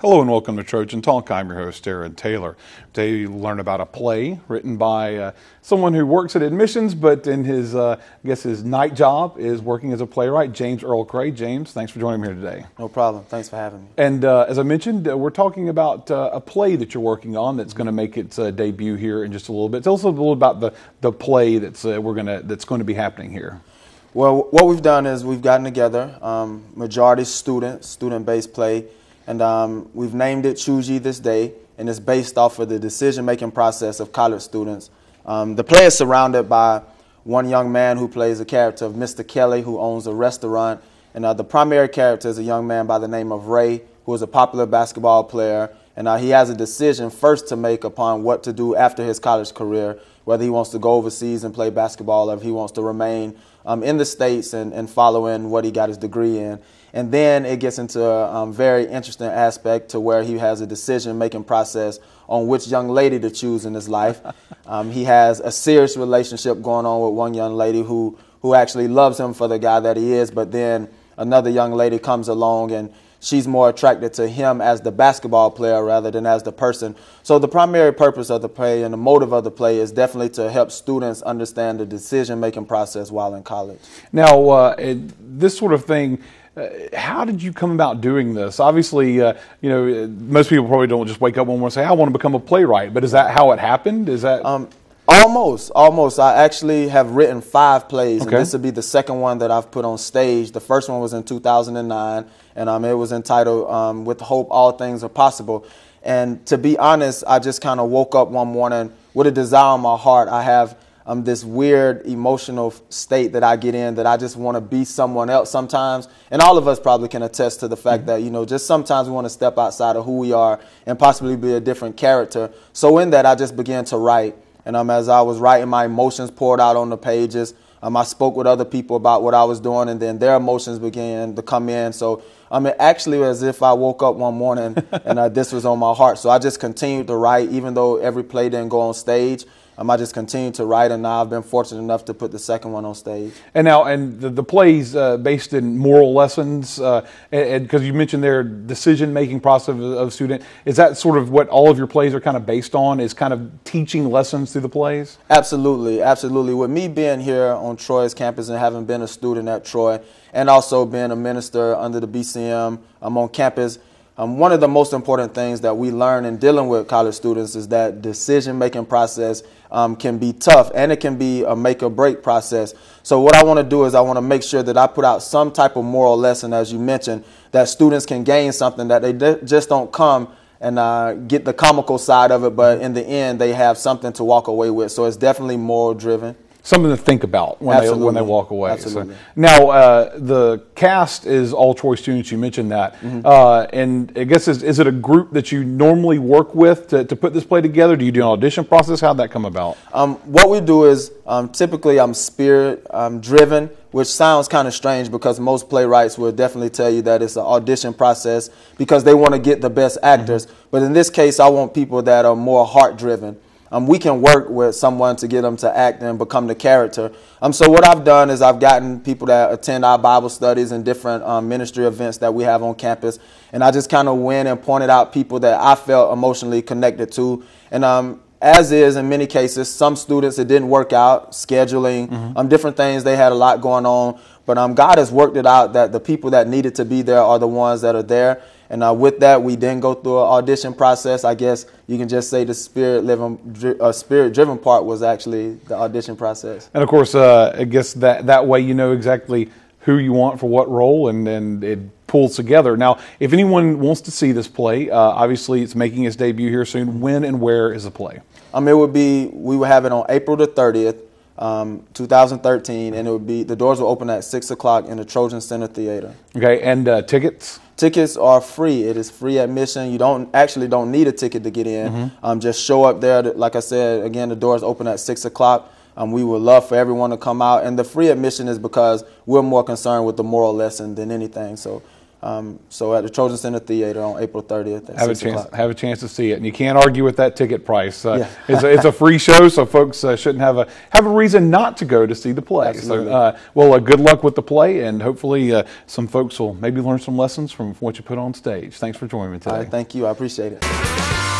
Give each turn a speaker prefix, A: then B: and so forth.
A: Hello and welcome to Trojan Talk. I'm your host, Aaron Taylor. Today you learn about a play written by someone who works at admissions, but in his, his night job is working as a playwright, James Earl Cray. James, thanks for joining me here today.
B: No problem. Thanks for having me.
A: And as I mentioned, we're talking about a play that you're working on that's going to make its debut here in just a little bit. Tell us a little about the play that's going to be happening here.
B: Well, what we've done is we've gotten together, majority student-based play, and we've named it Choose Ye This Day, and it's based off of the decision-making process of college students. The play is surrounded by one young man who plays a character of Mr. Kelly, who owns a restaurant, and the primary character is a young man by the name of Ray, who is a popular basketball player, and he has a decision first to make upon what to do after his college career, whether he wants to go overseas and play basketball or if he wants to remain in the States and follow in what he got his degree in. And then it gets into a very interesting aspect to where he has a decision-making process on which young lady to choose in his life. He has a serious relationship going on with one young lady who actually loves him for the guy that he is, but then another young lady comes along and she's more attracted to him as the basketball player rather than as the person. So the primary purpose of the play and the motive of the play is definitely to help students understand the decision-making process while in college.
A: Now, this sort of thing, how did you come about doing this? Obviously, most people probably don't just wake up one morning and say, I want to become a playwright, but is that how it happened? Is that...
B: Almost. I actually have written 5 plays,
A: okay.
B: And this will be the second one that I've put on stage. The first one was in 2009, and it was entitled With Hope All Things Are Possible. And to be honest, I just kind of woke up one morning with a desire in my heart. I have this weird emotional state that I get in that I just want to be someone else sometimes. And all of us probably can attest to the fact that, just sometimes we want to step outside of who we are and possibly be a different character. So in that, I just began to write. And as I was writing, my emotions poured out on the pages. I spoke with other people about what I was doing, and then their emotions began to come in. So it actually was as if I woke up one morning and this was on my heart. So I just continued to write, even though every play didn't go on stage. I just continued to write, and now I've been fortunate enough to put the second one on stage.
A: And now, the play's based in moral lessons, and because you mentioned their decision-making process of a student, is that sort of what all of your plays are kind of based on, is kind of teaching lessons through the plays?
B: Absolutely, absolutely. With me being here on Troy's campus and having been a student at Troy, and also being a minister under the BCM, I'm on campus. One of the most important things that we learn in dealing with college students is that decision-making process can be tough, and it can be a make-or-break process. So what I want to do is I want to make sure that I put out some type of moral lesson, as you mentioned, that students can gain something, that they just don't come and get the comical side of it, but in the end, they have something to walk away with. So it's definitely moral-driven.
A: Something to think about when they walk away.
B: Absolutely.
A: So, now, the cast is all Troy students. You mentioned that, and I guess is it a group that you normally work with to put this play together? Do you do an audition process? How'd that come about?
B: What we do is typically I'm spirit driven, which sounds kind of strange because most playwrights will definitely tell you that it's an audition process because they want to get the best actors. But in this case, I want people that are more heart driven. We can work with someone to get them to act and become the character. So what I've done is I've gotten people that attend our Bible studies and different ministry events that we have on campus. And I just kind of went and pointed out people that I felt emotionally connected to. And as is in many cases, some students, it didn't work out, scheduling, different things. They had a lot going on. But God has worked it out that the people that needed to be there are the ones that are there. And with that, we then go through an audition process. I guess you can just say the spirit-driven part was actually the audition process.
A: And of course, I guess that way you know exactly who you want for what role, and it pulls together. Now, if anyone wants to see this play, obviously it's making its debut here soon. When and where is the play? We
B: would have it on April the 30th. 2013, and the doors will open at 6 o'clock in the Trojan Center Theater.
A: Okay, and tickets?
B: Tickets are free. It is free admission. You don't need a ticket to get in. Just show up there. Like I said, again, the doors open at 6 o'clock. We would love for everyone to come out, and the free admission is because we're more concerned with the moral lesson than anything. So So at the Trojan Center Theater on April 30th at 6 o'clock.
A: Have a chance to see it, and you can't argue with that ticket price.
B: Yeah.
A: It's a free show, so folks shouldn't have a reason not to go to see the play.
B: Absolutely.
A: So, well, good luck with the play, and hopefully some folks will maybe learn some lessons from what you put on stage. Thanks for joining me today.
B: All right, thank you. I appreciate it.